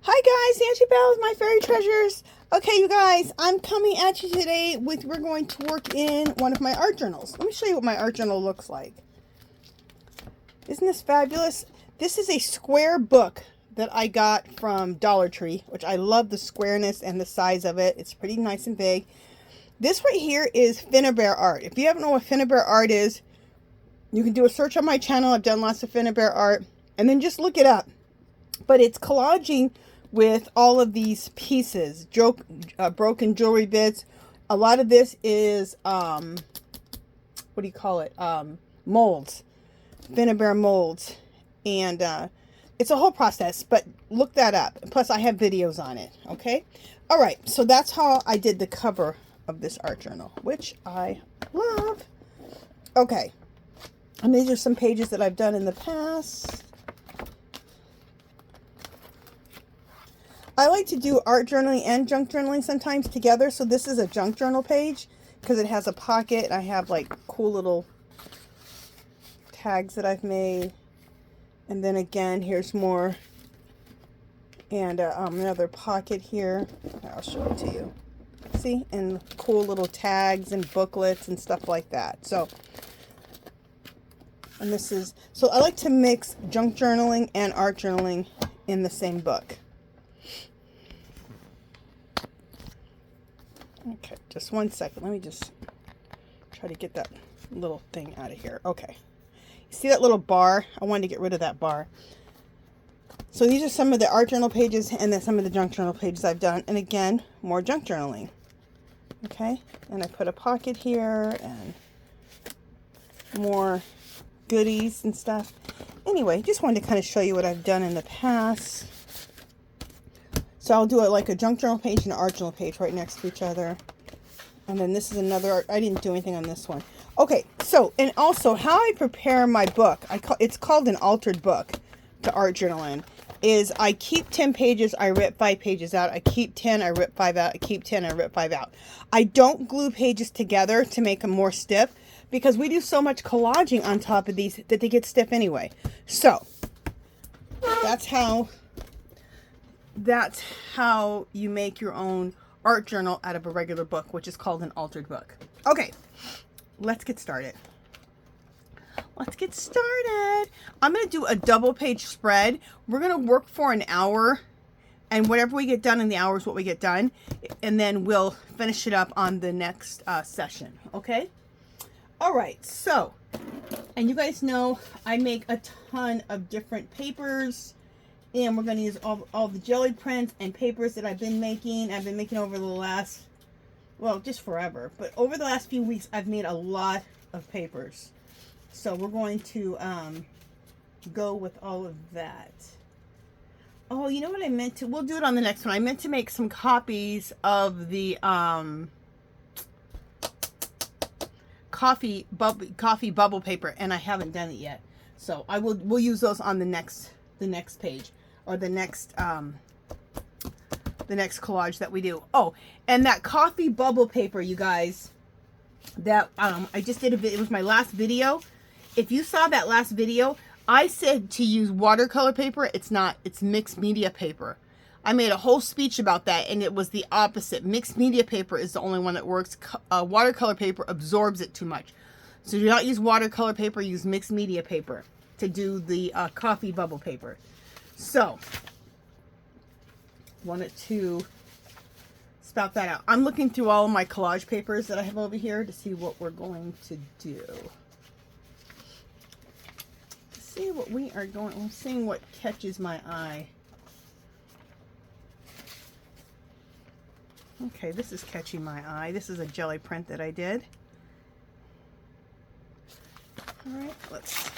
Hi guys, Auntie Belle with my fairy treasures. Okay, you guys, I'm coming at you today with, we're going to work in one of my art journals. Let me show you what my art journal looks like. Isn't this fabulous? This is a square book that I got from Dollar Tree, which I love the squareness and the size of it. It's pretty nice and big. This right here is Finnabair art. If you haven't know what Finnabair art is, you can do a search on my channel. I've done lots of Finnabair art, and then just look it up. But it's collaging with all of these pieces, broken jewelry bits. A lot of this is, what do you call it? Molds, Finnabair molds. And it's a whole process, but look that up. Plus, I have videos on it, okay? All right, so that's how I did the cover of this art journal, which I love. Okay, and these are some pages that I've done in the past. I like to do art journaling and junk journaling sometimes together. So this is a junk journal page because it has a pocket. I have like cool little tags that I've made. And then again, here's more. And another pocket here. I'll show it to you. See? And cool little tags and booklets and stuff like that. So, and this is, so I like to mix junk journaling and art journaling in the same book. Okay, just one second. Let me just try to get that little thing out of here. Okay. You see that little bar? I wanted to get rid of that bar. So these are some of the art journal pages and then some of the junk journal pages I've done. And again, more junk journaling. Okay. And I put a pocket here and more goodies and stuff. Anyway, just wanted to kind of show you what I've done in the past. So I'll do it like a junk journal page and an art journal page right next to each other. And then this is another art. I didn't do anything on this one. Okay, so, and also how I prepare my book, it's called an altered book to art journal in, is I keep 10 pages, I rip 5 pages out. I keep 10, I rip 5 out. I keep 10, I rip 5 out. I don't glue pages together to make them more stiff because we do so much collaging on top of these that they get stiff anyway. So, that's how you make your own art journal out of a regular book, which is called an altered book. Okay, let's get started. Let's get started. I'm going to do a double page spread. We're going to work for an hour, and whatever we get done in the hour is what we get done, and then we'll finish it up on the next session, okay? All right, so, and you guys know I make a ton of different papers. And we're going to use all the jelly prints and papers that I've been making. I've been making over the last, well, just forever. But over the last few weeks, I've made a lot of papers. So we're going to go with all of that. Oh, you know what I meant to? We'll do it on the next one. I meant to make some copies of the coffee bubble paper, and I haven't done it yet. So we'll use those on the next page. Or the next collage that we do. Oh, and that coffee bubble paper, you guys, that I just did it was my last video. If you saw that last video, I said to use watercolor paper. It's not, it's mixed media paper. I made a whole speech about that, and it was the opposite. Mixed media paper is the only one that works. Watercolor paper absorbs it too much. So do not use watercolor paper, use mixed media paper to do the coffee bubble paper. So, wanted to spout that out. I'm looking through all of my collage papers that I have over here to see what we're going to do. To see what we are going, I'm seeing what catches my eye. Okay, this is catching my eye. This is a jelly print that I did. All right, let's...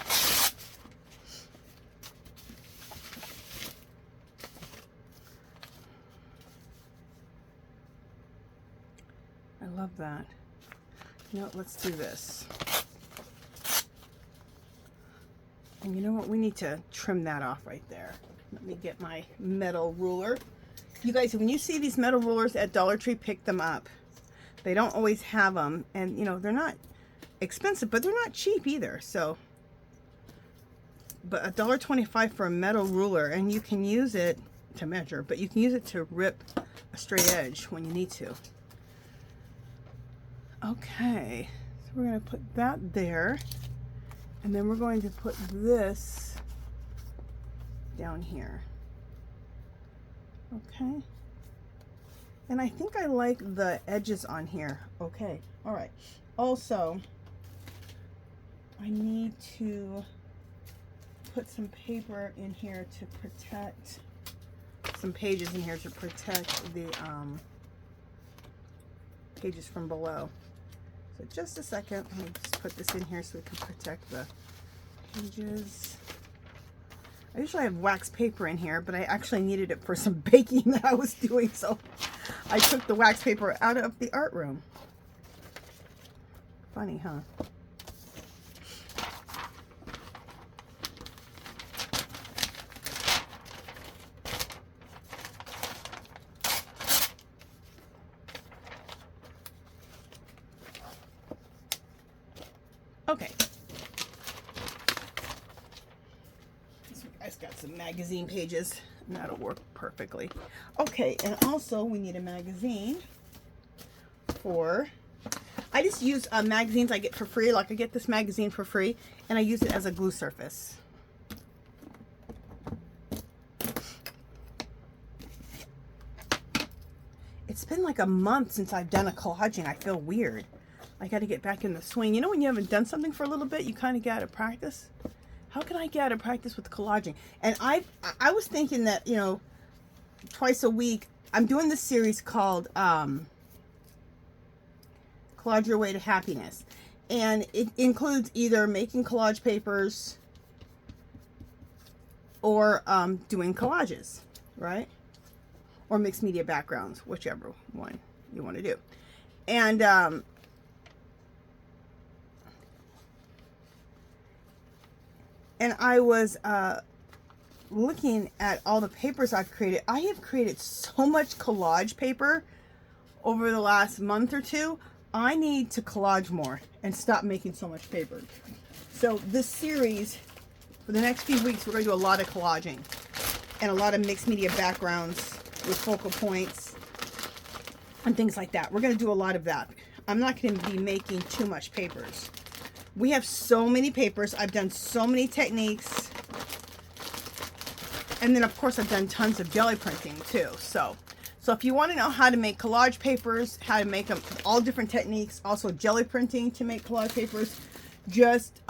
I love that. You know what, let's do this. And you know what, we need to trim that off right there. Let me get my metal ruler. You guys, when you see these metal rulers at Dollar Tree, pick them up. They don't always have them, and you know, they're not expensive, but they're not cheap either. So, but $1.25 for a metal ruler, and you can use it to measure, but you can use it to rip a straight edge when you need to. Okay, so we're going to put that there, and then we're going to put this down here. Okay, and I think I like the edges on here. Okay, all right. Also, I need to put some paper in here to protect, some pages in here to protect the pages from below. So just a second, let me just put this in here so we can protect the pages. I usually have wax paper in here, but I actually needed it for some baking that I was doing, so I took the wax paper out of the art room. Funny, huh? Okay. So you guys got some magazine pages, and that'll work perfectly. Okay, and also we need a magazine for, I just use magazines I get for free. Like I get this magazine for free, and I use it as a glue surface. It's been like a month since I've done a collaging. I feel weird. I got to get back in the swing. You know when you haven't done something for a little bit, you kind of get out of practice? How can I get out of practice with collaging? And I was thinking that, you know, twice a week, I'm doing this series called Collage Your Way to Happiness. And it includes either making collage papers or doing collages, right? Or mixed media backgrounds, whichever one you want to do. And I was looking at all the papers I've created. I have created so much collage paper over the last month or two. I need to collage more and stop making so much paper. So this series, for the next few weeks, we're going to do a lot of collaging and a lot of mixed media backgrounds with focal points and things like that. We're going to do a lot of that. I'm not going to be making too much papers. We have so many papers. I've done so many techniques. And then, of course, I've done tons of jelly printing, too. So if you want to know how to make collage papers, how to make them, all different techniques, also jelly printing to make collage papers, just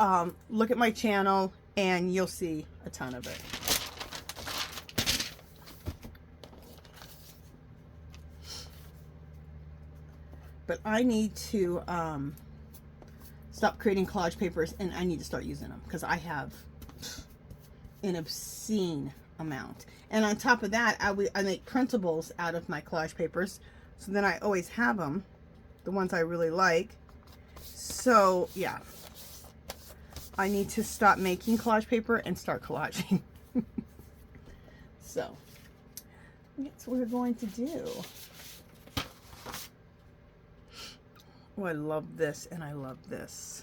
look at my channel and you'll see a ton of it. But I need to stop creating collage papers, and I need to start using them because I have an obscene amount. And on top of that, I make printables out of my collage papers, so then I always have them, the ones I really like. So yeah, I need to stop making collage paper and start collaging. So that's what we're going to do. Oh, I love this, and I love this.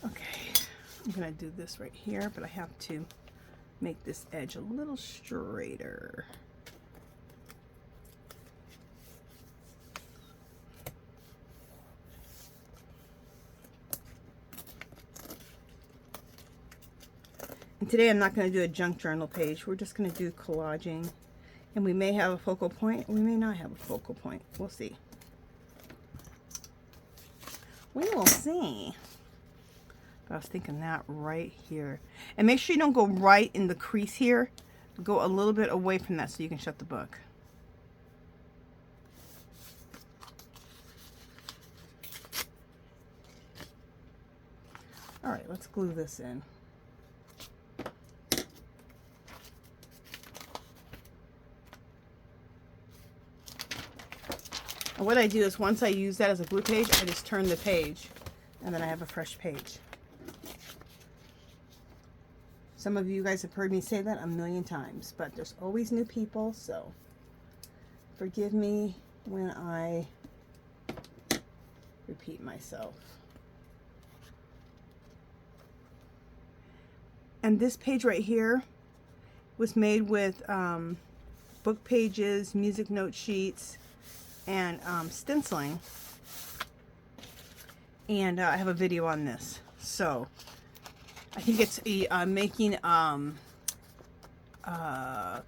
Okay, I'm going to do this right here, but I have to make this edge a little straighter. And today I'm not going to do a junk journal page. We're just going to do collaging. And we may have a focal point. We may not have a focal point. We'll see. We will see. But I was thinking that right here. And make sure you don't go right in the crease here. Go a little bit away from that so you can shut the book. All right, let's glue this in. And what I do is once I use that as a glue page, I just turn the page and then I have a fresh page. Some of you guys have heard me say that a million times, but there's always new people, so forgive me when I repeat myself. And this page right here was made with book pages, music note sheets, and stenciling. And I have a video on this. So I think it's a making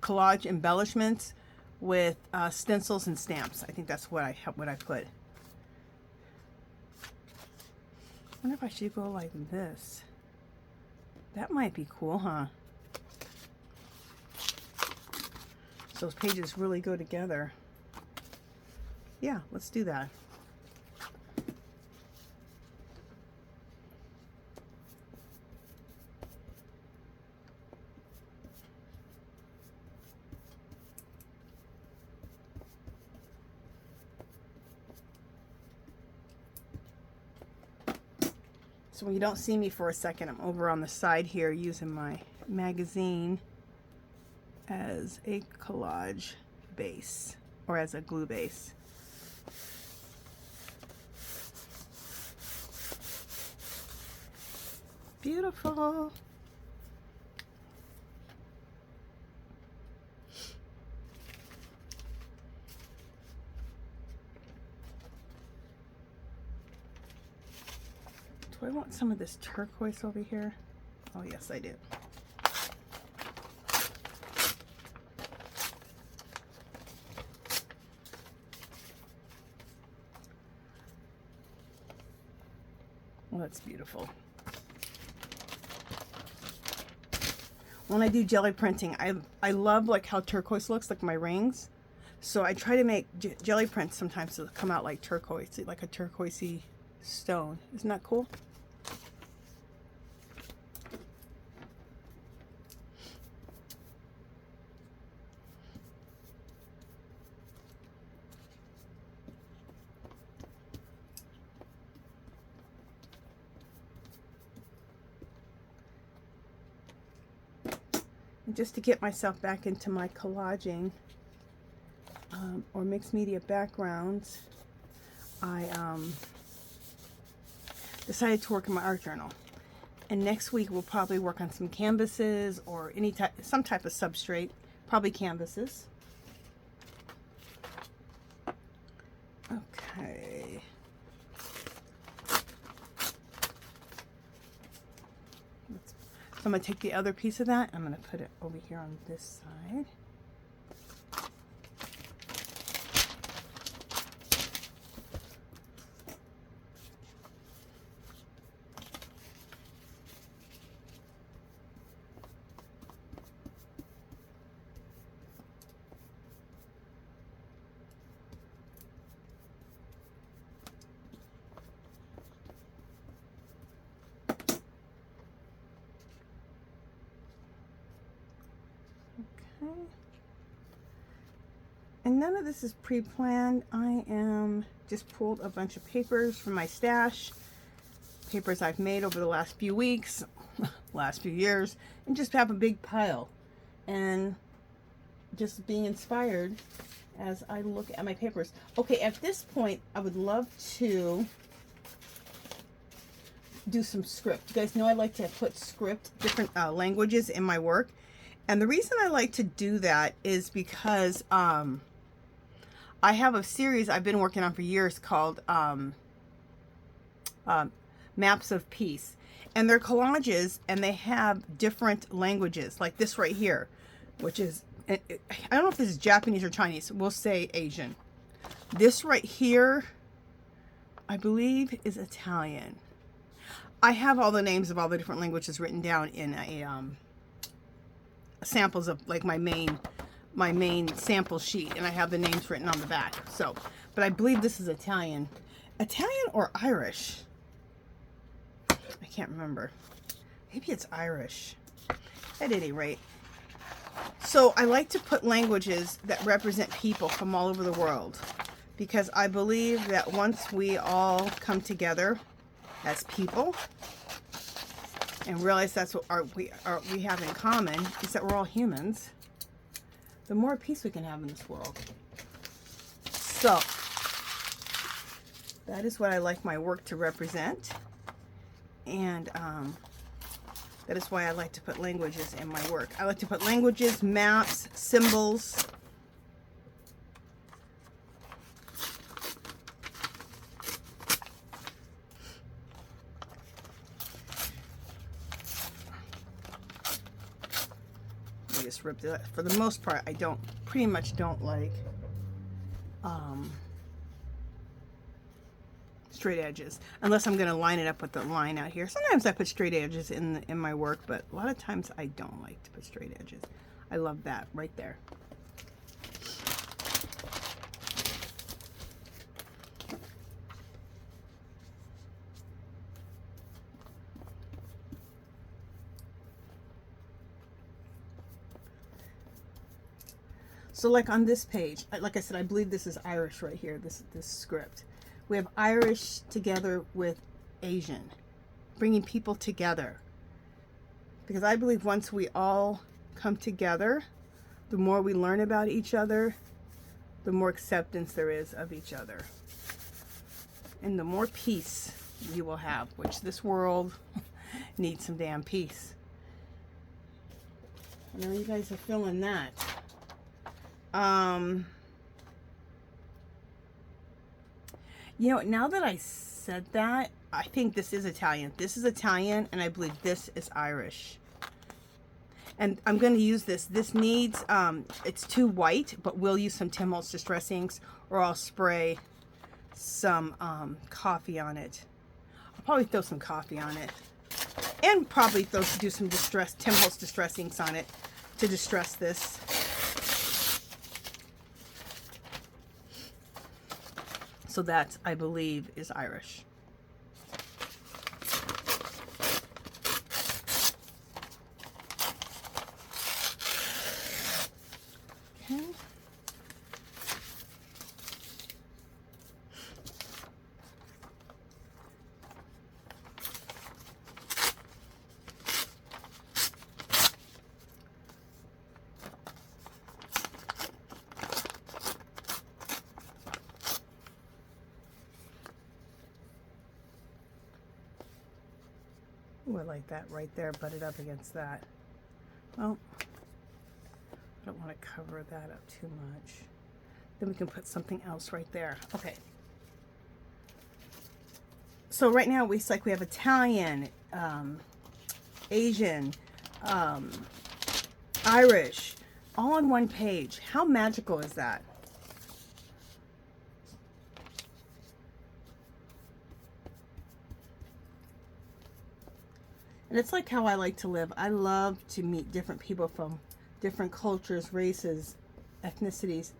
collage embellishments with stencils and stamps. I think that's what I put. I wonder if I should go like this. That might be cool, huh? So those pages really go together. Yeah, let's do that. So when you don't see me for a second, I'm over on the side here using my magazine as a collage base, or as a glue base. Beautiful. Do I want some of this turquoise over here? Oh yes, I do. Well, that's beautiful. When I do jelly printing, I love like how turquoise looks, like my rings. So I try to make jelly prints sometimes to come out like turquoise, like a turquoisey stone. Isn't that cool? Just to get myself back into my collaging or mixed media backgrounds, I decided to work in my art journal. And next week we'll probably work on some canvases or some type of substrate, probably canvases. Okay. So I'm going to take the other piece of that, I'm going to put it over here on this side. And none of this is pre-planned. I am just pulled a bunch of papers from my stash, papers I've made over the last few weeks, last few years, and just have a big pile. And just being inspired as I look at my papers. Okay, at this point, I would love to do some script. You guys know I like to put script, different languages in my work. And the reason I like to do that is because I have a series I've been working on for years called Maps of Peace. And they're collages, and they have different languages, like this right here, which is, I don't know if this is Japanese or Chinese. We'll say Asian. This right here, I believe, is Italian. I have all the names of all the different languages written down in a samples of like my main sample sheet, and I have the names written on the back. So, but I believe this is Italian or Irish. I can't remember. Maybe it's Irish. At any rate, so I like to put languages that represent people from all over the world, because I believe that once we all come together as people and realize that's what we have in common, is that we're all humans, the more peace we can have in this world. So That is what I like my work to represent. And that is why I like to put languages in my work. I like to put languages, maps, symbols. Just ripped it. For the most part, I pretty much don't like straight edges, unless I'm going to line it up with the line out here. Sometimes I put straight edges in my work, but a lot of times I don't like to put straight edges. I love that right there. So like on this page, like I said, I believe this is Irish right here, this script. We have Irish together with Asian, bringing people together. Because I believe once we all come together, the more we learn about each other, the more acceptance there is of each other. And the more peace you will have, which this world needs some damn peace. I know you guys are feeling that. You know, now that I said that, I think this is Italian. This is Italian, and I believe this is Irish. And I'm going to use this. This needs, it's too white, but we'll use some Tim Holtz Distress inks, or I'll spray some coffee on it. I'll probably throw some coffee on it. And probably do some Tim Holtz Distress inks on it to distress this. So that, I believe, is Irish. Okay. Ooh, I like that right there, butted up against that. Well, I don't want to cover that up too much. Then we can put something else right there. Okay. So right now we have Italian, Asian, Irish, all on one page. How magical is that? And it's like how I like to live. I love to meet different people from different cultures, races, ethnicities.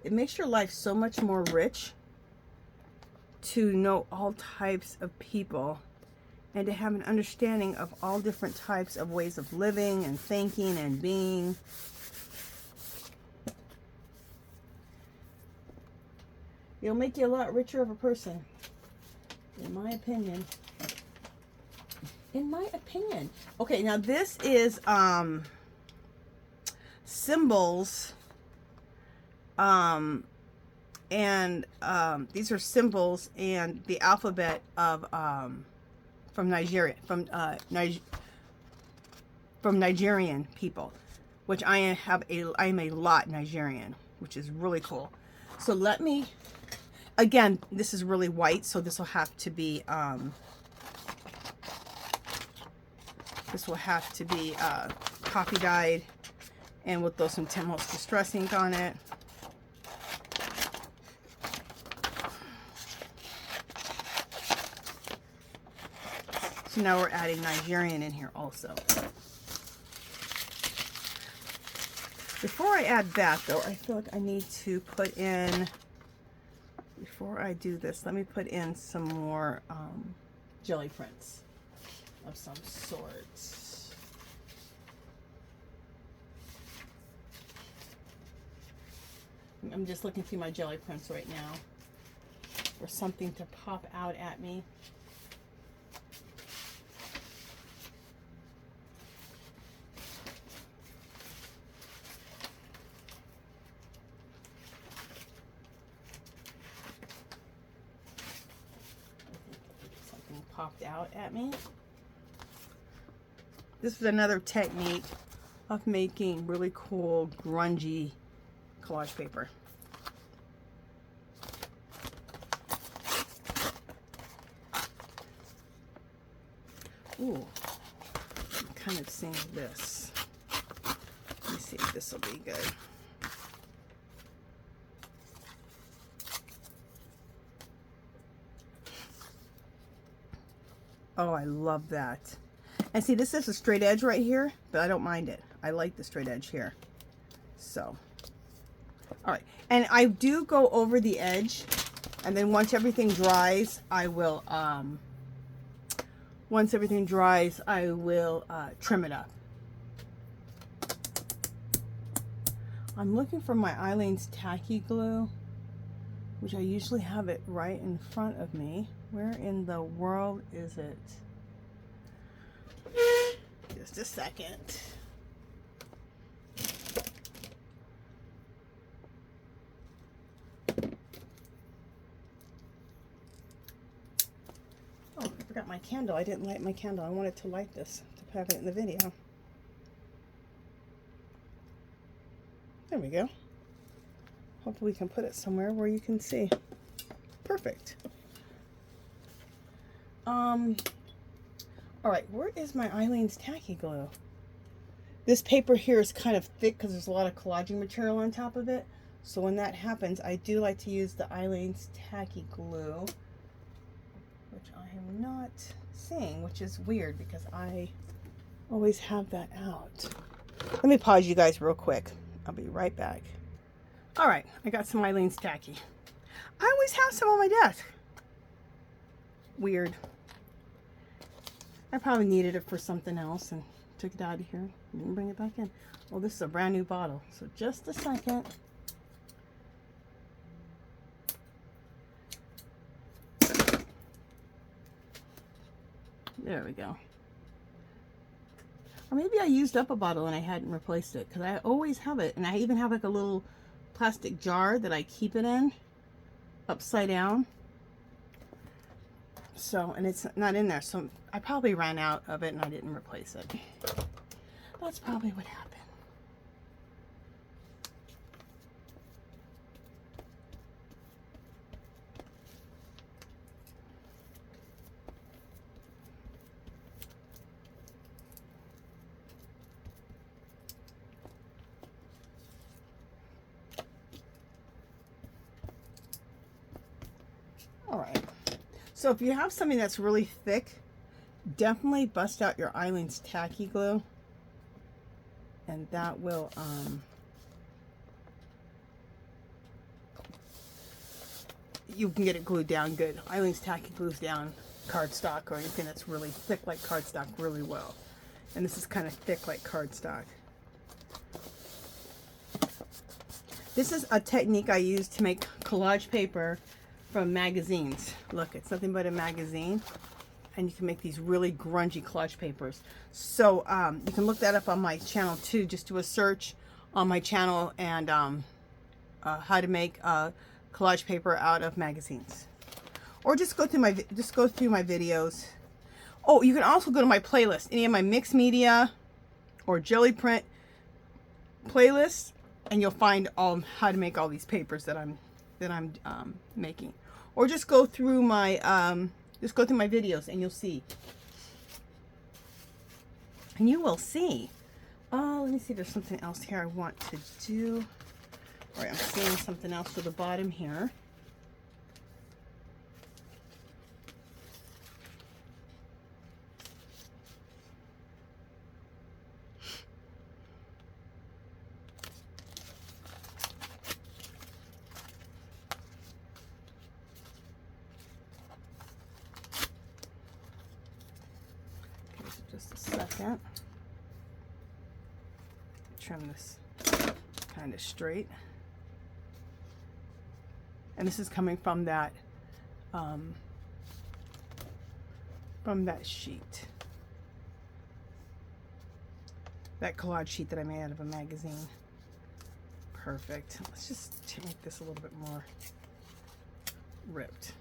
It makes your life so much more rich to know all types of people and to have an understanding of all different types of ways of living and thinking and being. It'll make you a lot richer of a person, in my opinion. In my opinion. Okay, now this is symbols, and these are symbols and the alphabet of from Nigeria, from Nigerian people, which I am a lot Nigerian, which is really cool. So let me, again, this is really white, so this will have to be coffee dyed, and we'll throw some Tim Holtz Distress ink on it. So now we're adding Nigerian in here also. Before I add that though, I feel like I need to put in, before I do this, let me put in some more jelly prints of some sort. I'm just looking through my jelly prints right now for something to pop out at me. popped out at me. This is another technique of making really cool, grungy collage paper. Ooh, I'm kind of seeing this. Let me see if this will be good. Oh, I love that. And see, this is a straight edge right here, but I don't mind it. I like the straight edge here. So, all right. And I do go over the edge, and then once everything dries, I will, trim it up. I'm looking for my Eileen's tacky glue, which I usually have it right in front of me. Where in the world is it? Just a second. Oh, I forgot my candle. I didn't light my candle. I wanted to light this to have it in the video. There we go. Hopefully we can put it somewhere where you can see. Perfect. All right, where is my Eileen's tacky glue? This paper here is kind of thick because there's a lot of collaging material on top of it. So when that happens, I do like to use the Eileen's tacky glue, which I am not seeing, which is weird because I always have that out. Let me pause you guys real quick. I'll be right back. All right, I got some Eileen's tacky. I always have some on my desk. Weird. I probably needed it for something else and took it out of here. Didn't bring it back in. Well, this is a brand new bottle. So just a second. There we go. Or maybe I used up a bottle and I hadn't replaced it, because I always have it. And I even have like a little plastic jar that I keep it in, upside down. So, and it's not in there, so I probably ran out of it and I didn't replace it. That's probably what happened. All right. So if you have something that's really thick, definitely bust out your Eileen's tacky glue, and that will you can get it glued down good. Eileen's tacky glues down cardstock or anything that's really thick like cardstock really well, and this is kind of thick like cardstock. This is a technique I use to make collage paper from magazines. Look, it's nothing but a magazine, and you can make these really grungy collage papers. So you can look that up on my channel too. Just do a search on my channel and how to make collage paper out of magazines, or just go through my videos. Oh, you can also go to my playlist, any of my mixed media or jelly print playlists, and you'll find how to make all these papers that I'm making. Or just go through my videos and you'll see. And you will see. Oh, let me see. There's something else here I want to do. All right, I'm seeing something else for the bottom here. Just a second. Trim this kind of straight. And this is coming from that sheet. That collage sheet that I made out of a magazine. Perfect. Let's just make this a little bit more ripped.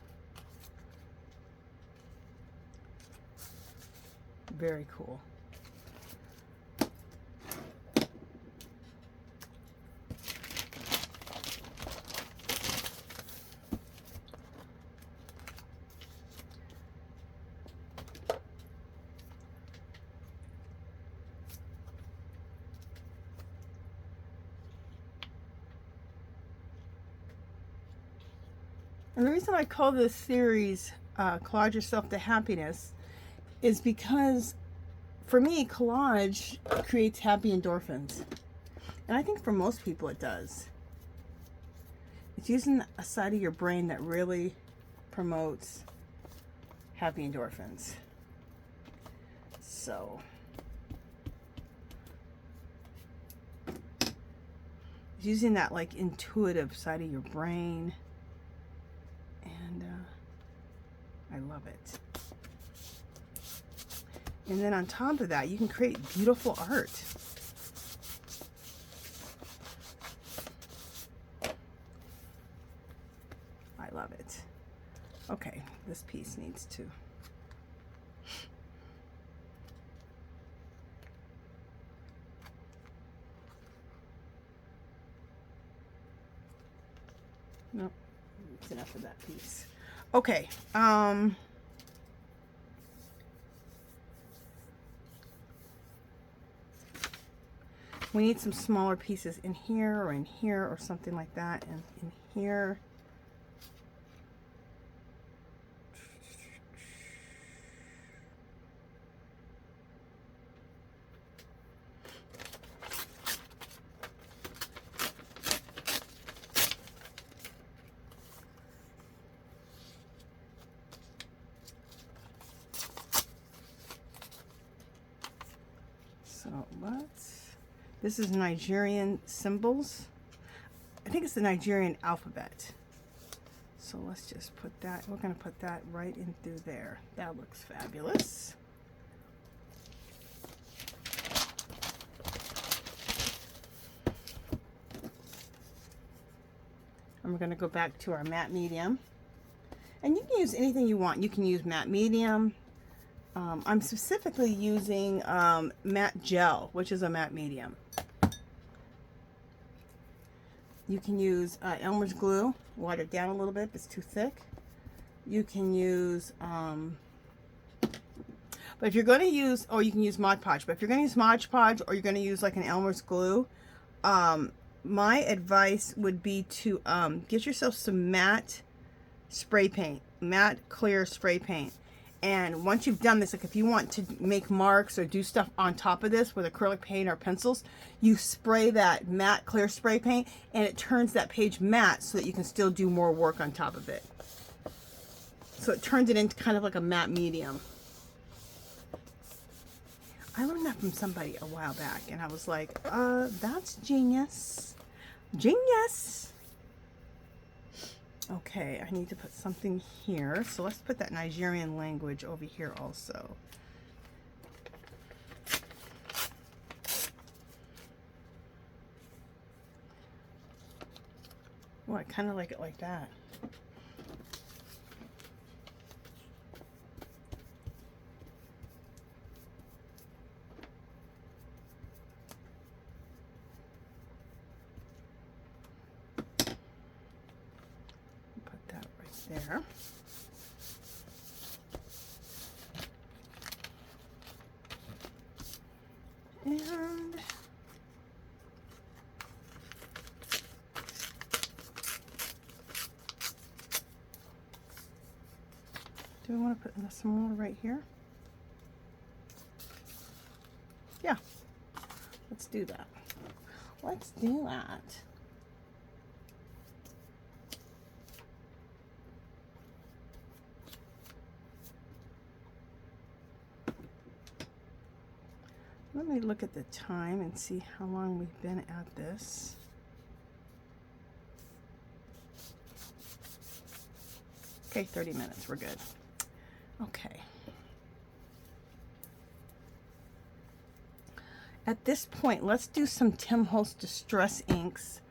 Very cool. And the reason I call this series Collage Yourself to Happiness is because for me, collage creates happy endorphins. And I think for most people it does. It's using a side of your brain that really promotes happy endorphins. So using that like intuitive side of your brain. And I love it. And then on top of that, you can create beautiful art. I love it. Okay, this piece needs to. Nope, it's enough of that piece. Okay, we need some smaller pieces in here or something like that, and in here. So this is Nigerian symbols. I think it's the Nigerian alphabet. So let's just put that, we're going to put that right in through there. That looks fabulous. And we're going to go back to our matte medium. And you can use anything you want. You can use matte medium. I'm specifically using matte gel, which is a matte medium. You can use Elmer's glue, water it down a little bit if it's too thick. You can use, but if you're going to use, or you can use Mod Podge, but if you're going to use Mod Podge or you're going to use like an Elmer's glue, my advice would be to get yourself some matte spray paint, matte clear spray paint. And once you've done this, like if you want to make marks or do stuff on top of this with acrylic paint or pencils, you spray that matte clear spray paint and it turns that page matte so that you can still do more work on top of it. So it turns it into kind of like a matte medium. I learned that from somebody a while back and I was like, that's genius. Genius! Okay, I need to put something here. So let's put that Nigerian language over here also. Oh, I kind of like it like that. There. And do we want to put some more right here? Yeah, let's do that. Let's do that. Let me look at the time and see how long we've been at this. Okay, 30 minutes, we're good. Okay. At this point, let's do some Tim Holtz Distress inks.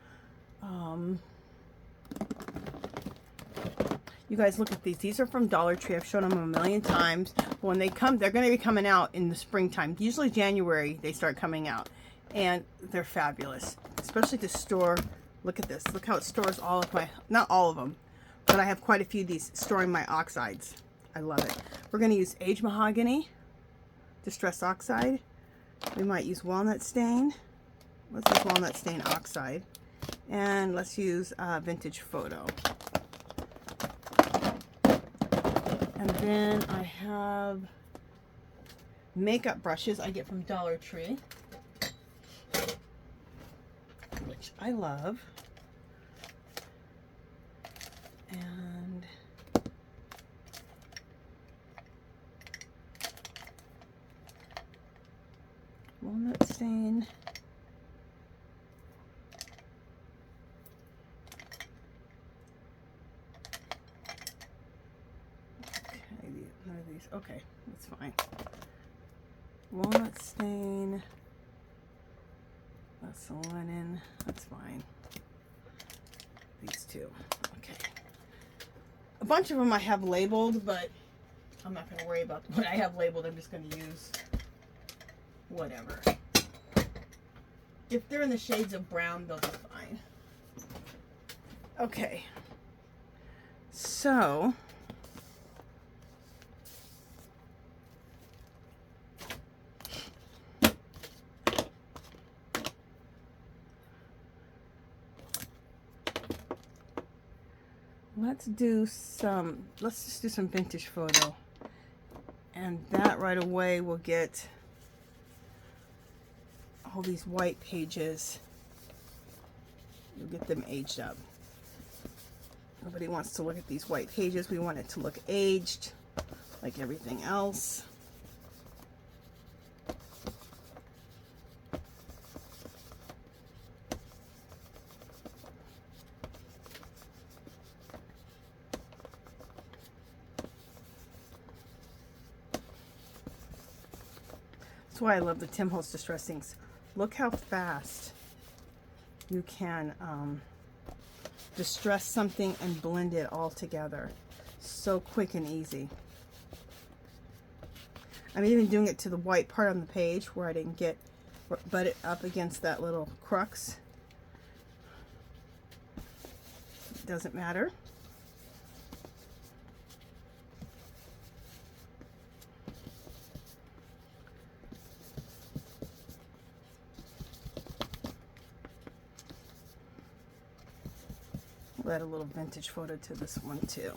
You guys look at these. These are from Dollar Tree. I've shown them a million times. When they come, they're going to be coming out in the springtime. Usually January they start coming out. And they're fabulous. Especially to store. Look at this. Look how it stores all of my, not all of them, but I have quite a few of these storing my oxides. I love it. We're going to use aged mahogany, distress oxide. We might use walnut stain. Let's use walnut stain oxide. And let's use vintage photo. And then I have makeup brushes I get from Dollar Tree, which I love. And walnut stain. None of these. Okay, that's fine. Walnut stain. That's the linen. That's fine. These two. Okay. A bunch of them I have labeled, but I'm not going to worry about what I have labeled. I'm just going to use whatever. If they're in the shades of brown, they'll be fine. Okay. So let's just do some vintage photo, and that right away will get all these white pages. You'll get them aged up. Nobody wants to look at these white pages. We want it to look aged like everything else. That's why I love the Tim Holtz Distressings. Look how fast you can distress something and blend it all together. So quick and easy. I'm even doing it to the white part on the page where I didn't get butt it up against that little crux. It doesn't matter. We'll add a little vintage photo to this one too.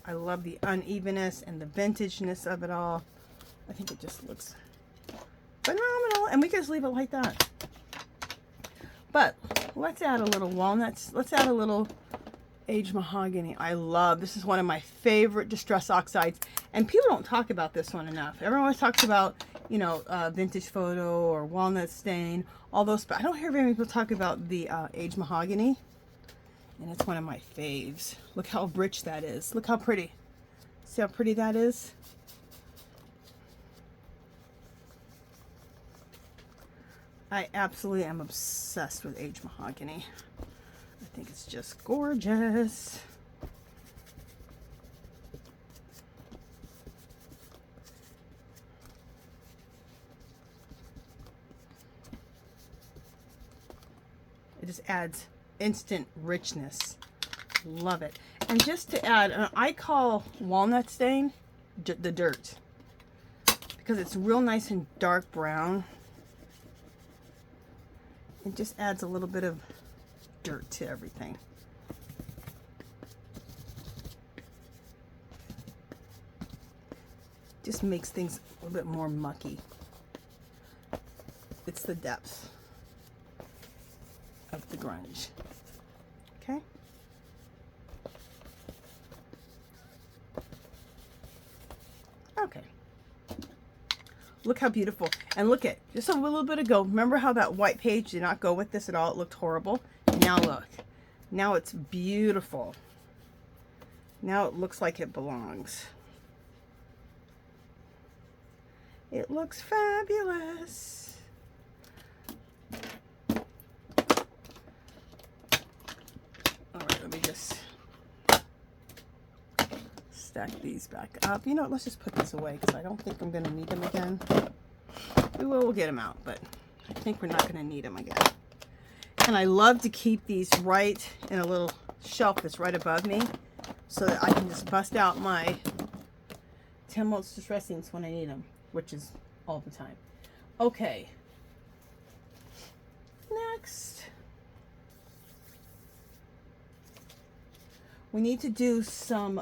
I love the unevenness and the vintageness of it all. I think it just looks phenomenal, and we can just leave it like that. But let's add a little walnuts. Let's add a little aged mahogany. I love, this is one of my favorite distress oxides, and people don't talk about this one enough. Everyone always talks about, you know, vintage photo or walnut stain, all those, but I don't hear very many people talk about the aged mahogany, and it's one of my faves. Look how rich that is. Look how pretty. See how pretty that is? I absolutely am obsessed with aged mahogany. I think it's just gorgeous. It just adds instant richness. Love it. And just to add, I call walnut stain the dirt, because it's real nice and dark brown. It just adds a little bit of dirt to everything. Just makes things a little bit more mucky. It's the depth of the grunge. Okay. Okay. Look how beautiful. And look at, just a little bit ago, remember how that white page did not go with this at all? It looked horrible. Now look. Now it's beautiful. Now it looks like it belongs. It looks fabulous. Let me just stack these back up. You know what, let's just put this away because I don't think I'm going to need them again. We'll get them out, but I think we're not going to need them again. And I love to keep these right in a little shelf that's right above me so that I can just bust out my 10 Most Distressings when I need them, which is all the time. Okay. Next. We need to do some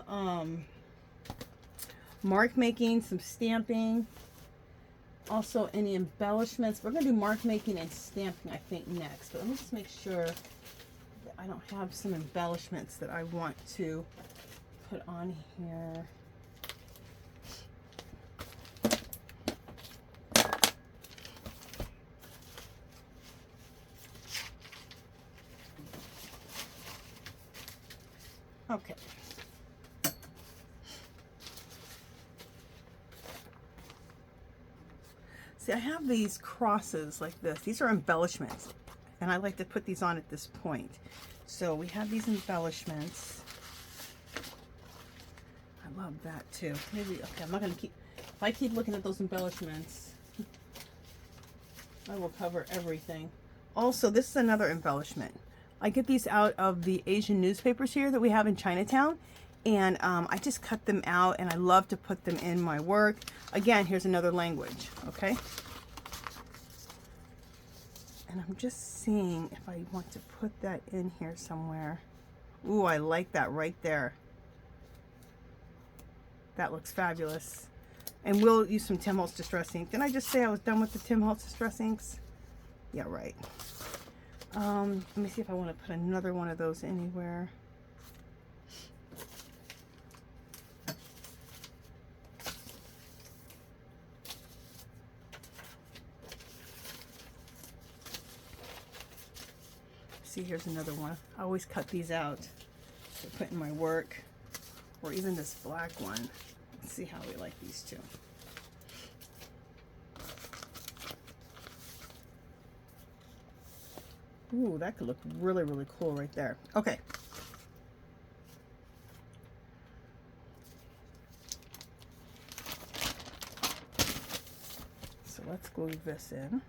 mark making, some stamping. Also any embellishments. We're going to do mark making and stamping, I think, next. But let me just make sure that I don't have some embellishments that I want to put on here. Okay. See, I have these crosses like this. These are embellishments, and I like to put these on at this point. So we have these embellishments. I love that too. Maybe, okay, I'm not going to keep, if I keep looking at those embellishments, I will cover everything. Also, this is another embellishment. I get these out of the Asian newspapers here that we have in Chinatown, and I just cut them out, and I love to put them in my work. Again, here's another language, okay? And I'm just seeing if I want to put that in here somewhere. Ooh, I like that right there. That looks fabulous. And we'll use some Tim Holtz Distress Ink. Didn't I just say I was done with the Tim Holtz Distress Inks? Yeah, right. Let me see if I want to put another one of those anywhere. See, here's another one. I always cut these out to put in my work, or even this black one. Let's see how we like these two. Ooh, that could look really, really cool right there. Okay. So let's glue this in.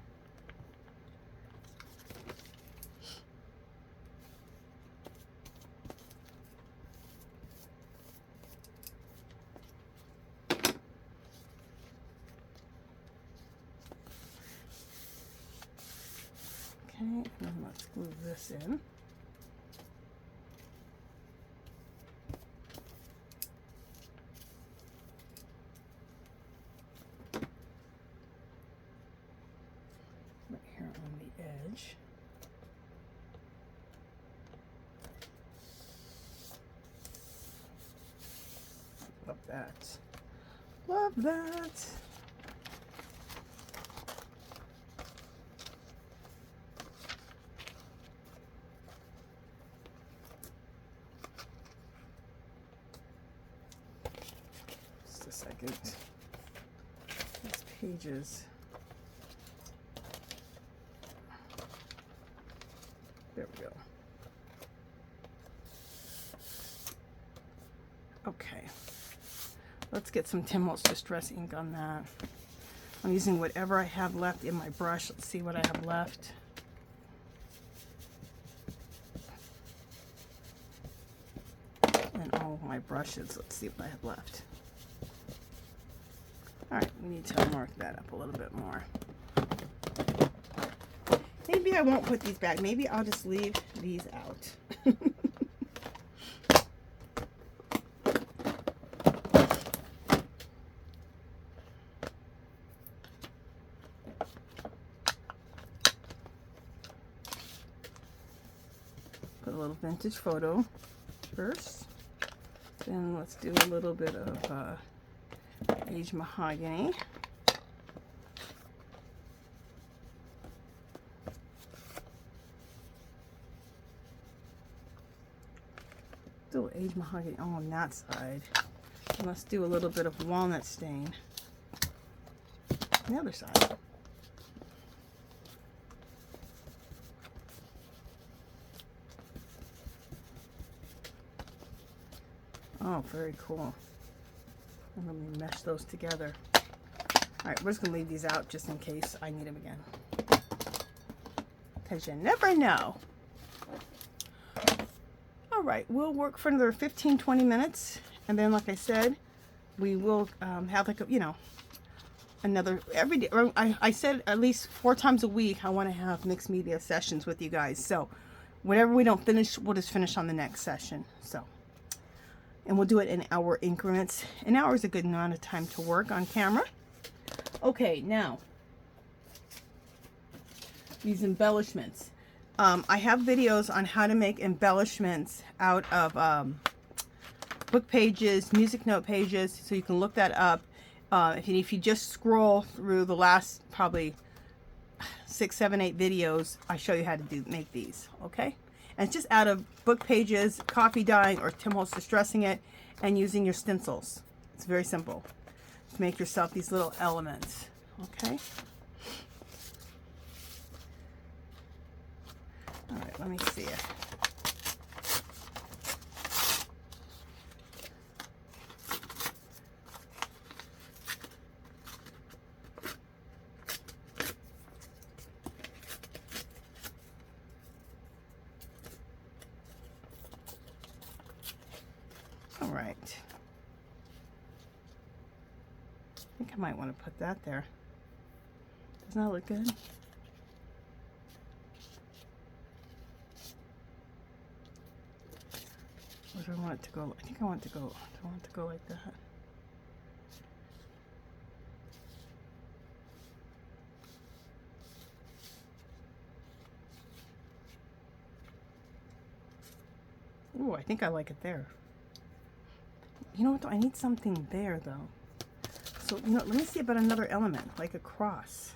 Okay, and let's glue this in. Right here on the edge. Love that. Love that. Second. These pages. There we go. Okay. Let's get some Tim Holtz Distress Ink on that. I'm using whatever I have left in my brush. Let's see what I have left. And all my brushes. Let's see what I have left. Alright, we need to mark that up a little bit more. Maybe I won't put these back. Maybe I'll just leave these out. Put a little vintage photo first. Then let's do a little bit of aged mahogany. Do aged mahogany on that side. And let's do a little bit of walnut stain on the other side. Oh, very cool. And let me mesh those together. All right, we're just gonna leave these out just in case I need them again. Because you never know. All right, we'll work for another 15-20 minutes. And then, like I said, we will have like a, you know, another every day. I said at least 4 times a week I want to have mixed media sessions with you guys. So whatever we don't finish, we'll just finish on the next session. So, and we'll do it in hour increments. An hour is a good amount of time to work on camera. Okay, now these embellishments. I have videos on how to make embellishments out of book pages, music note pages, so you can look that up. If you just scroll through the last probably 6, 7, 8 videos, I show you how to make these, okay? And it's just out of book pages, coffee dyeing, or Tim Holtz distressing it, and using your stencils. It's very simple to make yourself these little elements, okay? All right, let me see it. All right. I think I might want to put that there. Doesn't that look good? Or do I want it to go? I think I want it to go. Do I want it to go like that? Ooh, I think I like it there. You know what though? I need something there though. So, you know, let me see about another element, like a cross.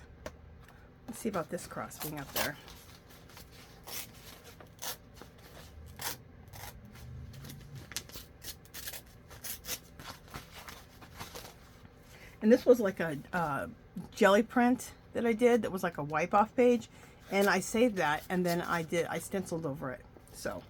Let's see about this cross being up there. And this was like a jelly print that I did that was like a wipe off page, and I saved that, and then I stenciled over it. So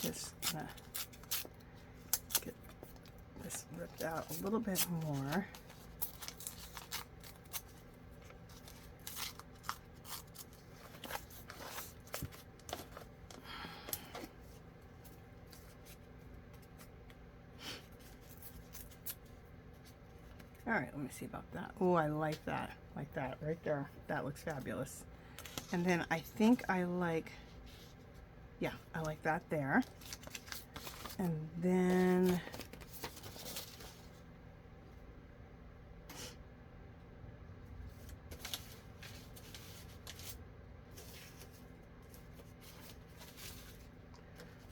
just gonna get this ripped out a little bit more. All right, let me see about that. Oh, I like that right there. That looks fabulous. And then I think I like, yeah, I like that there. And then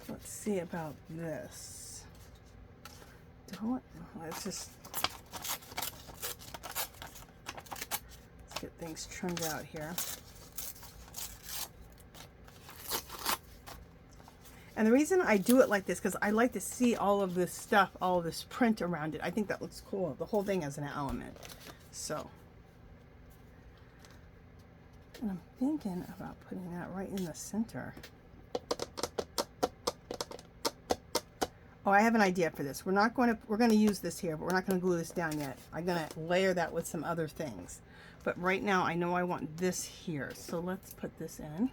let's see about this. Let's get things trimmed out here. And the reason I do it like this, because I like to see all of this stuff, all of this print around it. I think that looks cool. The whole thing as an element. So, and I'm thinking about putting that right in the center. Oh, I have an idea for this. We're going to use this here, but we're not going to glue this down yet. I'm going to layer that with some other things. But right now, I know I want this here. So let's put this in.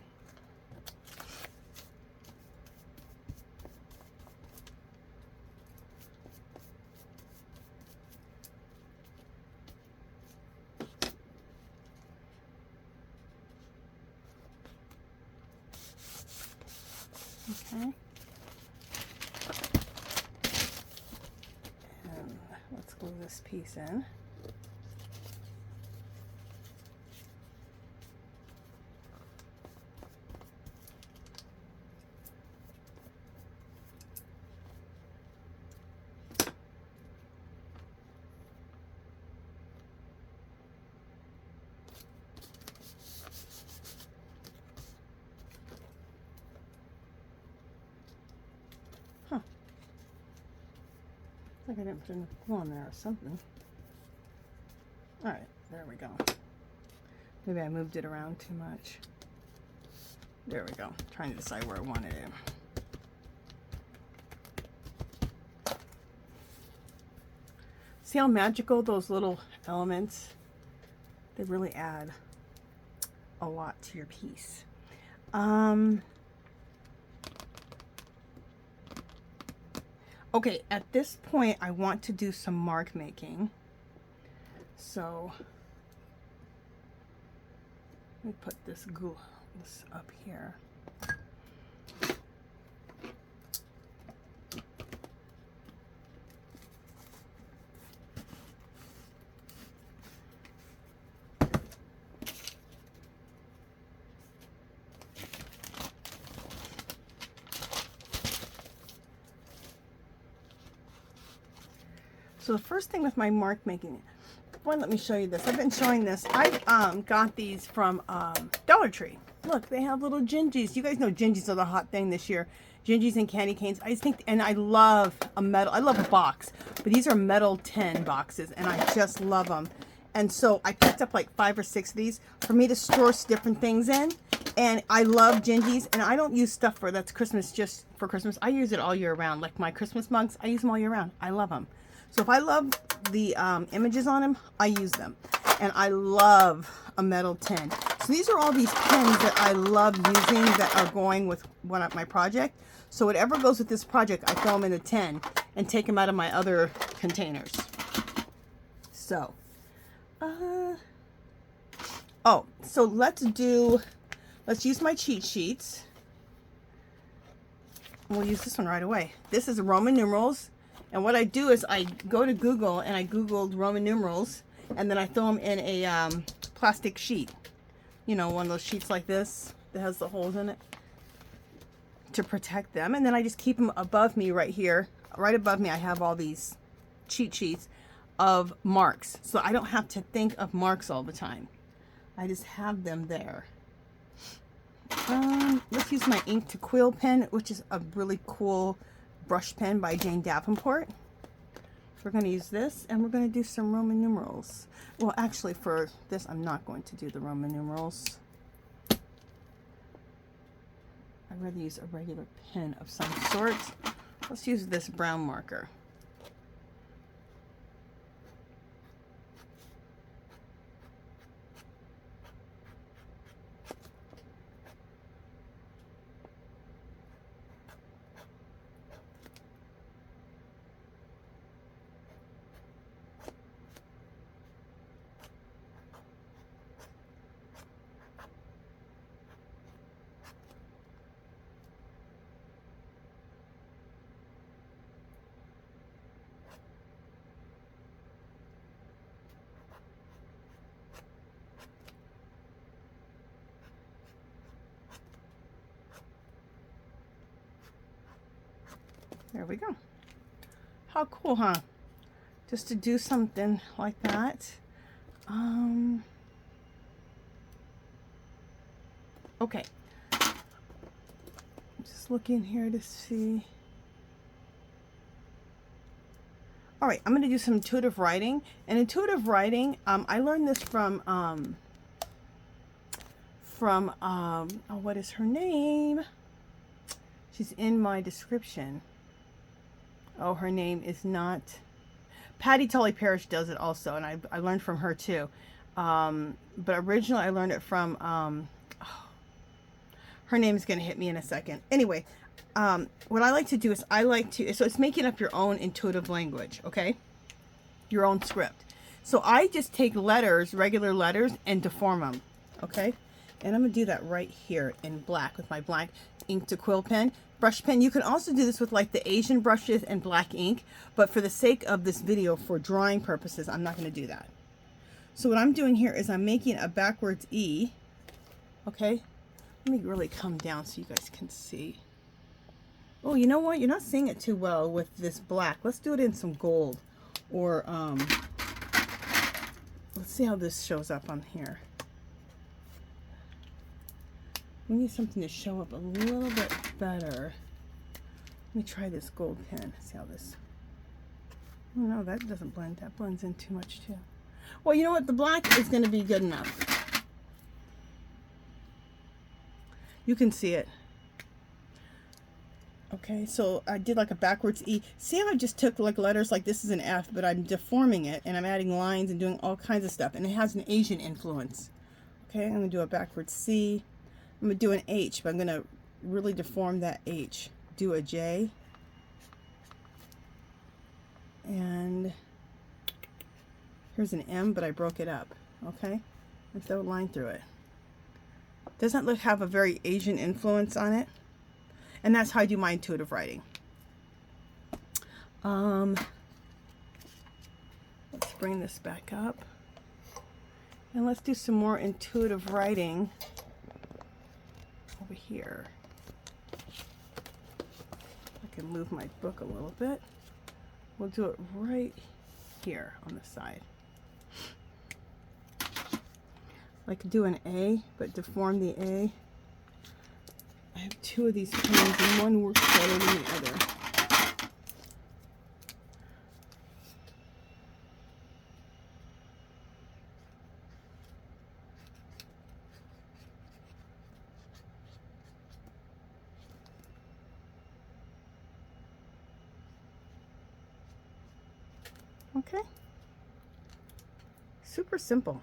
Okay. And let's glue this piece in. like I didn't put enough glue on there or something. Alright, there we go. Maybe I moved it around too much. There we go. Trying to decide where I wanted it. See how magical those little elements, they really add a lot to your piece. Okay, at this point I want to do some mark making. So let me put this glue up here. So the first thing with my mark making, well, let me show you this. I've been showing this. I got these from Dollar Tree. Look, they have little gingies. You guys know gingies are the hot thing this year. Gingies and candy canes. I think, and I love a metal. I love a box, but these are metal tin boxes, and I just love them. And so I picked up like 5 or 6 of these for me to store different things in. And I love gingies, and I don't use stuff for that's Christmas just for Christmas. I use it all year round. Like my Christmas mugs, I use them all year round. I love them. So if I love the images on them, I use them. And I love a metal tin. So these are all these pins that I love using that are going with my project. So whatever goes with this project, I throw them in a tin and take them out of my other containers. So, oh, so let's use my cheat sheets. We'll use this one right away. This is Roman numerals. And what I do is I go to Google and I Googled Roman numerals, and then I throw them in a plastic sheet. You know, one of those sheets like this that has the holes in it to protect them. And then I just keep them above me right here. Right above me I have all these cheat sheets of marks. So I don't have to think of marks all the time. I just have them there. Let's use my ink to quill pen, which is a really cool brush pen by Jane Davenport. We're going to use this, and we're going to do some Roman numerals. Well, actually for this I'm not going to do the Roman numerals. I'd rather use a regular pen of some sort. Let's use this brown marker. There we go. How cool, huh? Just to do something like that. Okay. I'm just looking here to see. All right, I'm going to do some intuitive writing. And intuitive writing, I learned this from oh, what is her name? She's in my description. Oh, her name is not... PATTI Parrish does it also, and I learned from her too. But originally I learned it from... oh, her name is going to hit me in a second. Anyway, what I like to do is so it's making up your own intuitive language, okay? Your own script. So I just take letters, regular letters, and deform them, okay? And I'm going to do that right here in black with my black ink to quill pen. Brush pen. You can also do this with like the Asian brushes and black ink, but for the sake of this video, for drawing purposes, I'm not going to do that. So what I'm doing here is I'm making a backwards E, okay? Let me really come down so you guys can see. Oh, you know what? You're not seeing it too well with this black. Let's do it in some gold, or let's see how this shows up on here. We need something to show up a little bit better. Let me try this gold pen. See how this. Oh, no, that doesn't blend. That blends in too much too. Well, you know what? The black is going to be good enough. You can see it. Okay, so I did like a backwards E. See how I just took like letters like this is an F, but I'm deforming it and I'm adding lines and doing all kinds of stuff. And it has an Asian influence. Okay, I'm going to do a backwards C. I'm going to do an H, but I'm going to really deform that H. Do a J. And here's an M, but I broke it up. Okay, and throw a line through it. Doesn't look have a very Asian influence on it. And that's how I do my intuitive writing. Let's bring this back up. And let's do some more intuitive writing over here. I can move my book a little bit. We'll do it right here on the side. Like do an A, but deform the A. I have two of these pens and one works better than the other. Okay. Super simple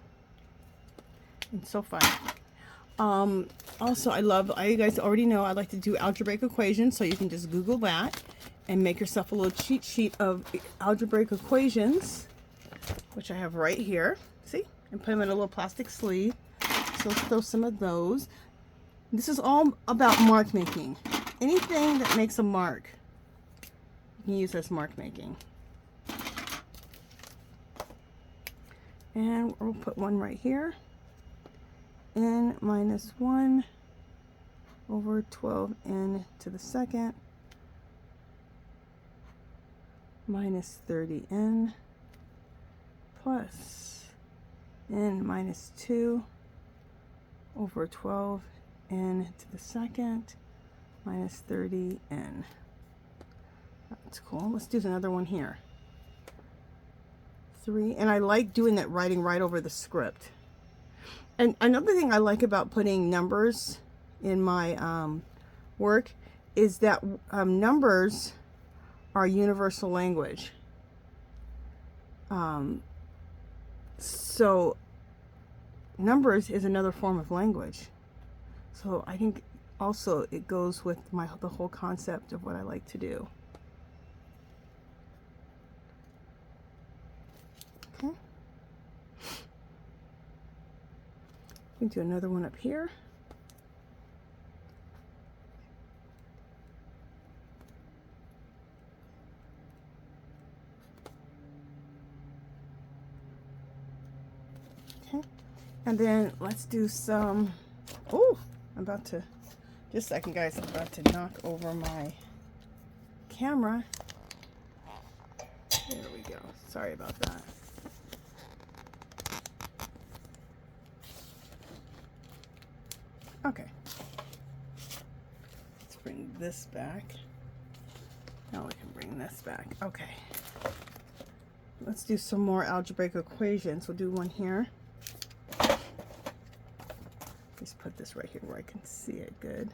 and so fun. Also, you guys already know I like to do algebraic equations, so you can just Google that and make yourself a little cheat sheet of algebraic equations, which I have right here. See? And put them in a little plastic sleeve. So let's throw some of those. This is all about mark making. Anything that makes a mark, you can use as mark making. And we'll put one right here. N minus 1 over 12n to the second minus 30n plus n minus 2 over 12n to the second minus 30n. That's cool. Let's do another one here. 3, and I like doing that writing right over the script. And another thing I like about putting numbers in my work is that numbers are universal language. So numbers is another form of language. So I think also it goes with the whole concept of what I like to do. Okay. We can do another one up here. Okay, and then let's do some, oh, I'm about to, just a second guys, I'm about to knock over my camera. There we go, sorry about that. Okay, let's bring this back. Now we can bring this back. Okay, let's do some more algebraic equations. We'll do one here. Just put this right here where I can see it good.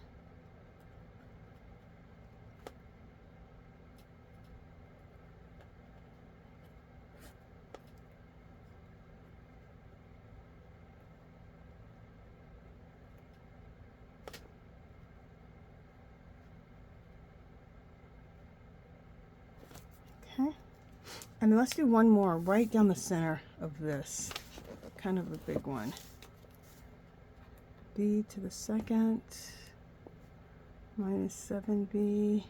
Okay, and let's do one more right down the center of this, kind of a big one. B to the second minus 7b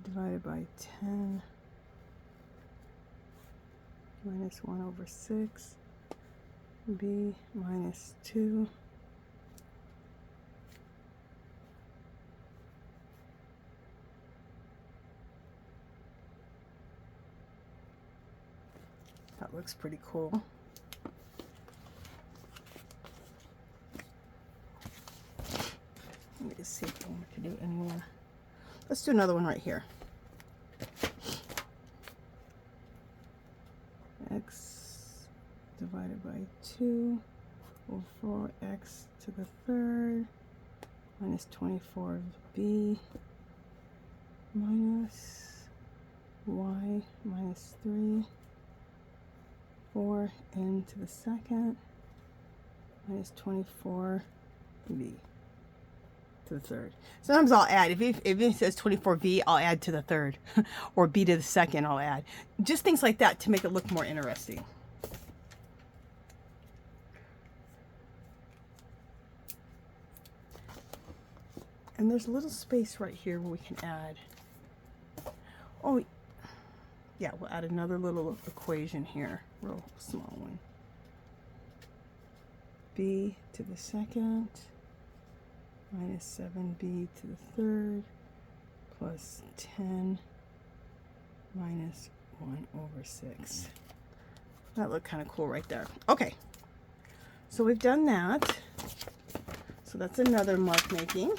divided by 10 minus 1 over 6 b minus 2 that looks pretty cool. Let me just see if I want to do any more. Let's do another one right here. X divided by 2 over 4x to the third minus 24b minus y minus 3 4n to the second minus 24b to the third. Sometimes I'll add, if it says 24b, I'll add to the third, or b to the second I'll add. Just things like that to make it look more interesting. And there's a little space right here where we can add, oh yeah, we'll add another little equation here, real small one. B to the second minus 7b to the third plus 10 minus 1 over 6. That looked kind of cool right there. Okay, so we've done that. So that's another mark making.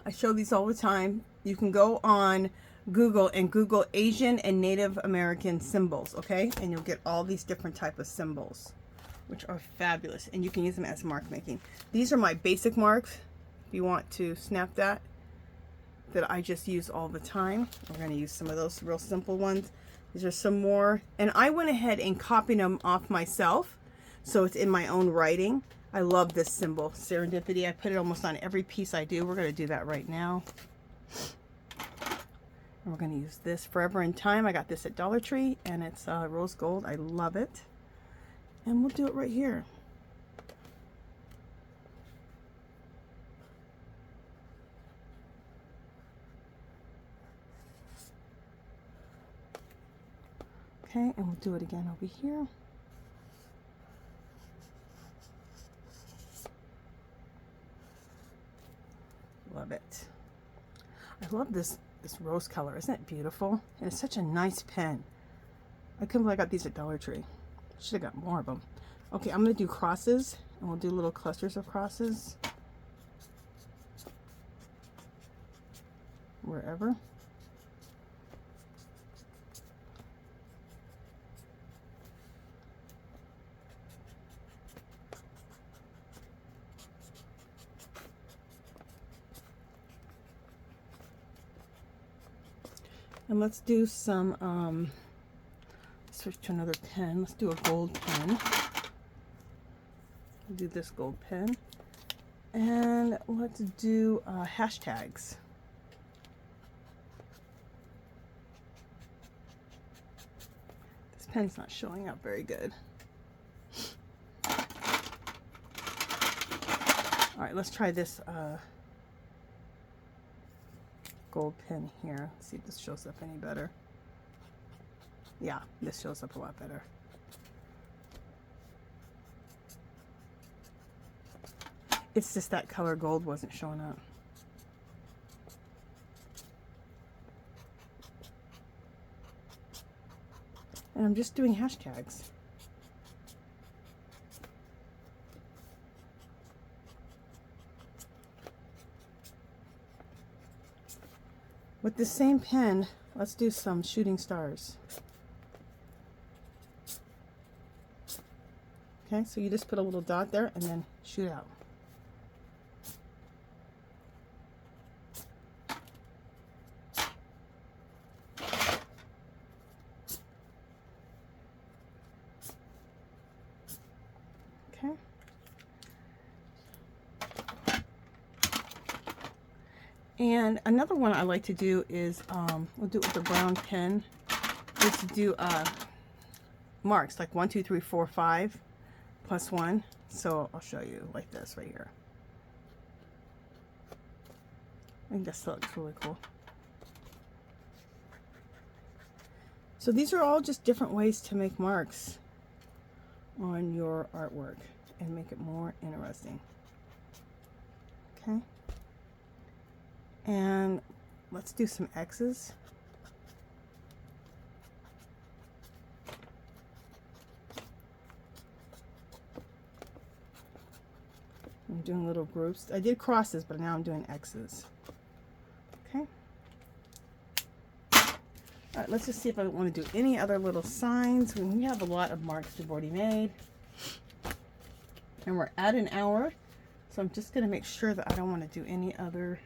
I show these all the time. You can go on Google and Google Asian and Native American symbols, okay? And you'll get all these different type of symbols, which are fabulous, and you can use them as mark making. These are my basic marks. If you want to snap that I just use all the time. We're going to use some of those real simple ones. These are some more, and I went ahead and copied them off myself, so it's in my own writing. I love this symbol, serendipity. I put it almost on every piece I do. We're going to do that right now. And we're going to use this Forever in Time. I got this at Dollar Tree, and it's rose gold. I love it. And we'll do it right here. Okay, and we'll do it again over here. Love it. I love this rose color. Isn't it beautiful? And it's such a nice pen. I couldn't believe I got these at Dollar Tree. Should have got more of them. Okay, I'm going to do crosses, and we'll do little clusters of crosses wherever. And let's do some, switch to another pen. Let's do a gold pen. We'll do this gold pen. And let's do hashtags. This pen's not showing up very good. All right, let's try this gold pen here. Let's see if this shows up any better. Yeah, this shows up a lot better. It's just that color gold wasn't showing up. And I'm just doing hashtags. With the same pen, let's do some shooting stars. Okay, so you just put a little dot there and then shoot out. Okay. And another one I like to do is, we'll do it with a brown pen, is to do marks, like 1, 2, 3, 4, 5, plus 1. So I'll show you like this right here. I think this looks really cool. So these are all just different ways to make marks on your artwork and make it more interesting. Okay. And let's do some X's. I'm doing little groups. I did crosses, but now I'm doing X's. Okay. All right, let's just see if I want to do any other little signs. We have a lot of marks we've already made. And we're at an hour, so I'm just going to make sure that I don't want to do any other.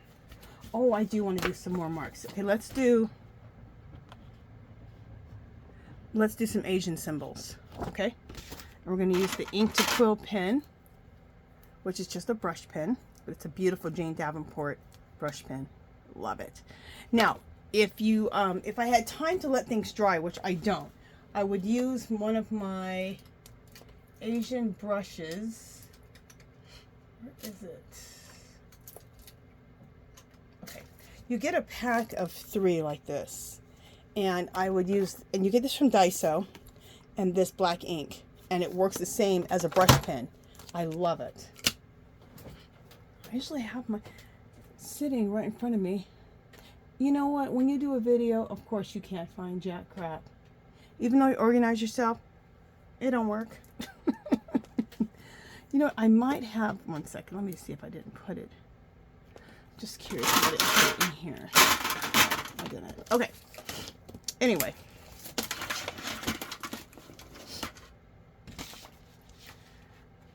Oh, I do want to do some more marks. Okay, let's do some Asian symbols. Okay, and we're going to use the ink to quill pen, which is just a brush pen, but it's a beautiful Jane Davenport brush pen. Love it. Now, if I had time to let things dry, which I don't, I would use one of my Asian brushes. Where is it? Okay, you get a pack of 3 like this, and I would use, and you get this from Daiso, and this black ink, and it works the same as a brush pen. I love it. I usually have my sitting right in front of me. You know what? When you do a video, of course you can't find jack crap. Even though you organize yourself, it don't work. You know, I might have, one second, let me see if I didn't put it. Just curious if I didn't put it in here. I didn't. Okay. Anyway.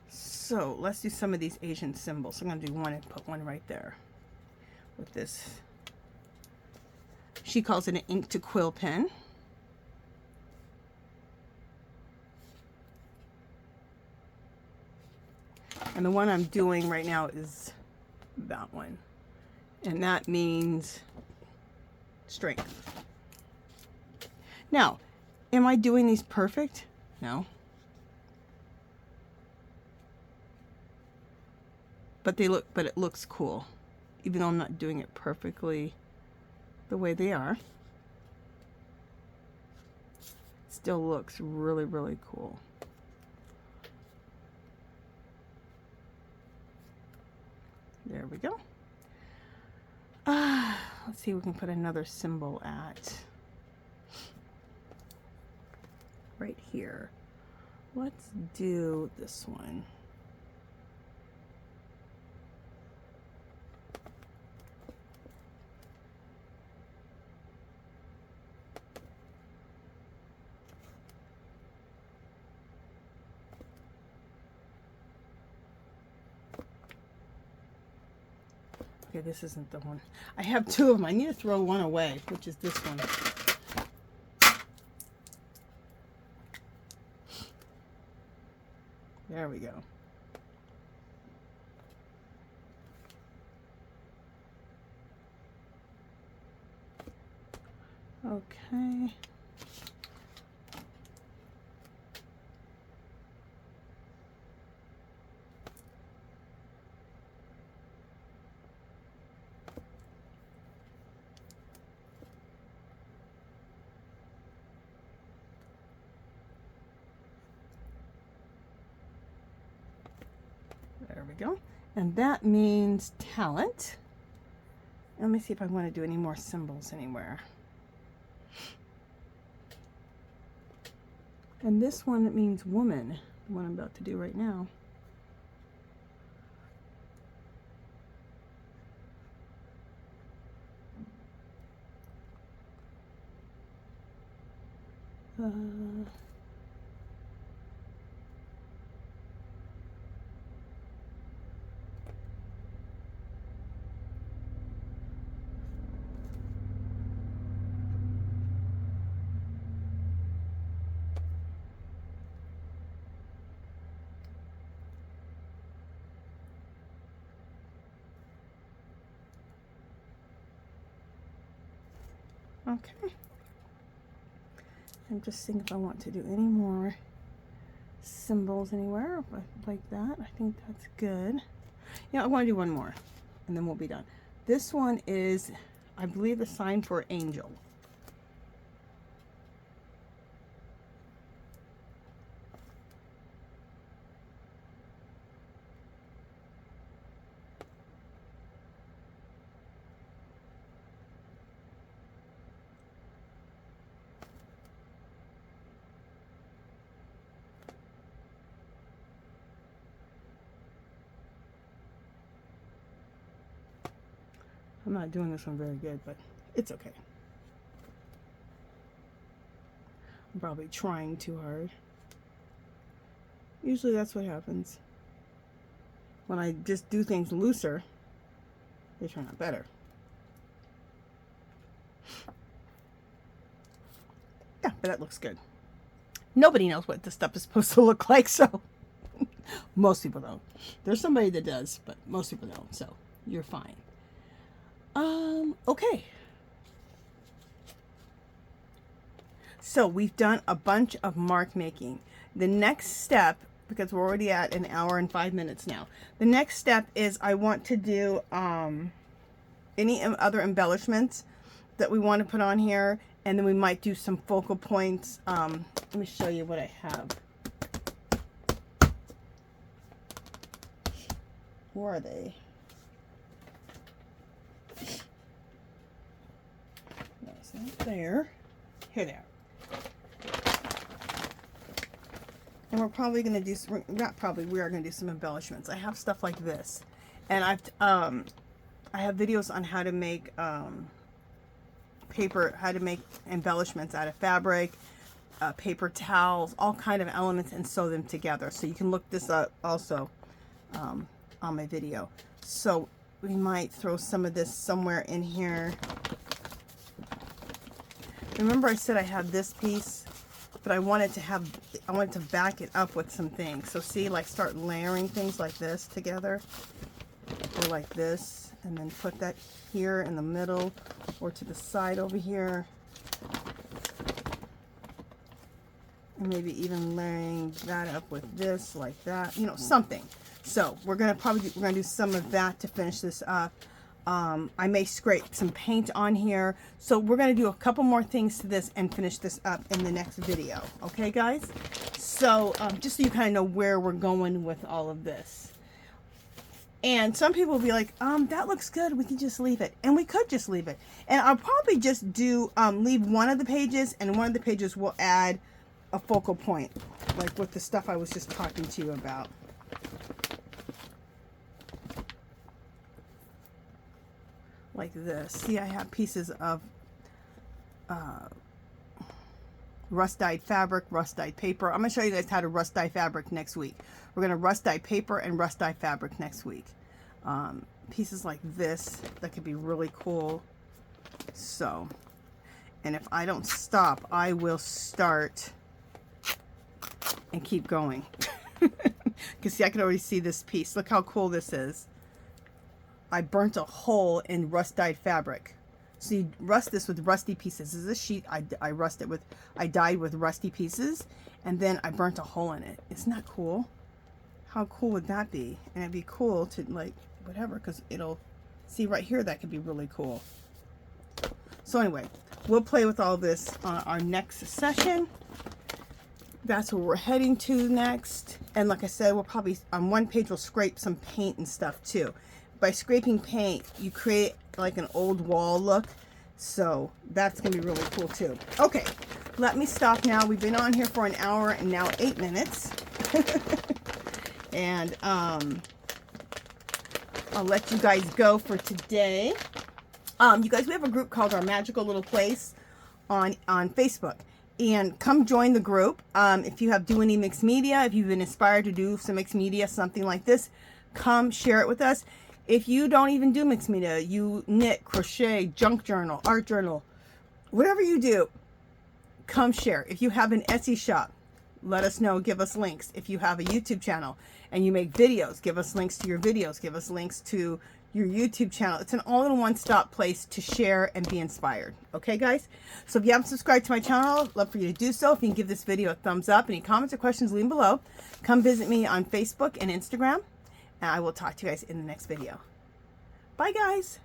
So let's do some of these Asian symbols. I'm going to do one and put one right there with this. She calls it an ink to quill pen. And the one I'm doing right now is that one. And that means strength. Now, am I doing these perfect? No. But it looks cool. Even though I'm not doing it perfectly the way they are. It still looks really, really cool. There we go. Let's see if we can put another symbol at right here. Let's do this one. Okay, this isn't the one. I have 2 of them. I need to throw one away, which is this one. There we go. Okay. There we go. And that means talent. Let me see if I want to do any more symbols anywhere. And this one, it means woman, the one I'm about to do right now. Okay. I'm just thinking if I want to do any more symbols anywhere like that. I think that's good. Yeah, I want to do one more and then we'll be done. This one is, I believe, the sign for angel. I'm not doing this one very good, but it's okay. I'm probably trying too hard. Usually that's what happens. When I just do things looser, they turn out better. Yeah, but that looks good. Nobody knows what this stuff is supposed to look like, so most people don't. There's somebody that does, but most people don't, so you're fine. Okay. So we've done a bunch of mark making. The next step, because we're already at an hour and 5 minutes now, the next step is I want to do any other embellishments that we want to put on here, and then we might do some focal points. Let me show you what I have. Where are they? That's not there. Here they are. And we're probably going to do some, not probably, we are going to do some embellishments. I have stuff like this. And I have videos on how to make paper, how to make embellishments out of fabric, paper towels, all kind of elements, and sew them together. So you can look this up also on my video. So we might throw some of this somewhere in here. Remember I said I had this piece, but I wanted to back it up with some things. So see, like start layering things like this together, or like this, and then put that here in the middle or to the side over here. And maybe even layering that up with this, like that, you know, something. So we're gonna do some of that to finish this up. I may scrape some paint on here. So we're going to do a couple more things to this and finish this up in the next video. Okay, guys? So just so you kind of know where we're going with all of this. And some people will be like, that looks good. We can just leave it. And we could just leave it. And I'll probably just do, leave one of the pages, and one of the pages will add a focal point, like with the stuff I was just talking to you about. Like this. See, I have pieces of rust dyed fabric, rust dyed paper. I'm going to show you guys how to rust dye fabric next week. We're going to rust dye paper and rust dye fabric next week. Pieces like this that could be really cool. So, and if I don't stop, I will start and keep going. Because see, I can already see this piece. Look how cool this is. I burnt a hole in rust dyed fabric. So you rust this with rusty pieces. This is a sheet I dyed with rusty pieces, and then I burnt a hole in it. Isn't that cool? How cool would that be? And it'd be cool to, like, whatever, because it'll, see right here, that could be really cool. So anyway, we'll play with all this on our next session. That's where we're heading to next. And like I said, we'll probably, on one page, we'll scrape some paint and stuff too. By scraping paint, you create like an old wall look. So that's going to be really cool too. Okay, let me stop now. We've been on here for an hour and now 8 minutes. And I'll let you guys go for today. You guys, we have a group called Our Magical Little Place on Facebook. And come join the group. If you do any mixed media, if you've been inspired to do some mixed media, something like this, come share it with us. If you don't even do mixed media, you knit, crochet, junk journal, art journal, whatever you do, come share. If you have an Etsy shop, let us know, give us links. If you have a YouTube channel and you make videos, give us links to your videos, give us links to your YouTube channel. It's an all-in-one stop place to share and be inspired. Okay, guys? So if you haven't subscribed to my channel, I'd love for you to do so. If you can give this video a thumbs up. Any comments or questions, leave them below. Come visit me on Facebook and Instagram. And I will talk to you guys in the next video. Bye, guys.